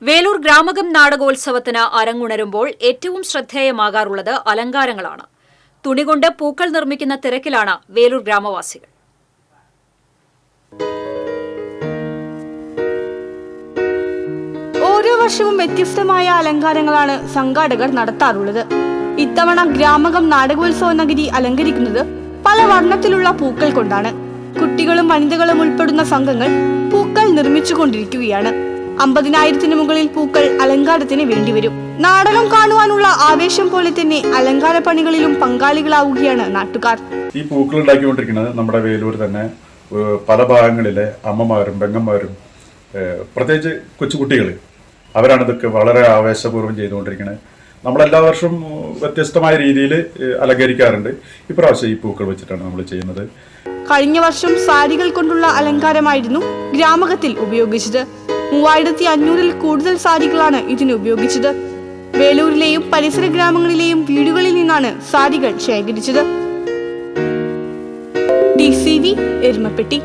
വേലൂർ ഗ്രാമകം നാടകോത്സവത്തിന് അരങ്ങുണരുമ്പോൾ ഏറ്റവും ശ്രദ്ധേയമാകാറുള്ളത് അലങ്കാരങ്ങളാണ്. തുണികൊണ്ട് പൂക്കൾ നിർമ്മിക്കുന്ന തിരക്കിലാണ് വേലൂർ ഗ്രാമവാസികൾ. ഓരോ വർഷവും വ്യത്യസ്തമായ അലങ്കാരങ്ങളാണ് സംഘാടകർ നടത്താറുള്ളത്. ഇത്തവണ ഗ്രാമകം നാടകോത്സവ നഗരി അലങ്കരിക്കുന്നത് പല വർണ്ണത്തിലുള്ള പൂക്കൾ കൊണ്ടാണ്. കുട്ടികളും വനിതകളും ഉൾപ്പെടുന്ന സംഘങ്ങൾ പൂക്കൾ നിർമ്മിച്ചുകൊണ്ടിരിക്കുകയാണ്. 50,000-ന് മുകളിൽ പൂക്കൾ അലങ്കാരത്തിന് വേണ്ടിവരും. നാടകം കാണുവാനുള്ള ആവേശം പോലെ തന്നെ അലങ്കാര പണികളിലും പങ്കാളികളാവുകയാണ് നാട്ടുകാർ. ഈ പൂക്കൾ ഉണ്ടാക്കിക്കൊണ്ടിരിക്കുന്നത് നമ്മുടെ വേലൂർ തന്നെ പല ഭാഗങ്ങളിലെ അമ്മമാരും പെങ്ങന്മാരും പ്രത്യേകിച്ച് കൊച്ചുകുട്ടികൾ അവരാണ് ഇതൊക്കെ വളരെ ആവേശപൂർവ്വം ചെയ്തുകൊണ്ടിരിക്കുന്നത്. നമ്മളെല്ലാ വർഷവും വ്യത്യസ്തമായ രീതിയിൽ അലങ്കരിക്കാറുണ്ട്. ഇപ്രാവശ്യം ഈ പൂക്കൾ വെച്ചിട്ടാണ് നമ്മൾ ചെയ്യുന്നത്. കഴിഞ്ഞ വർഷം സാരികൾ കൊണ്ടുള്ള അലങ്കാരമായിരുന്നു ഗ്രാമകത്തിൽ ഉപയോഗിച്ചത്. 3500-ൽ കൂടുതൽ സാരികളാണ് ഇതിന് ഉപയോഗിച്ചത്. വേലൂരിലെയും പരിസര ഗ്രാമങ്ങളിലെയും വീടുകളിൽ നിന്നാണ് സാരികൾ ശേഖരിച്ചത്. DCV എരുമപ്പെട്ടി.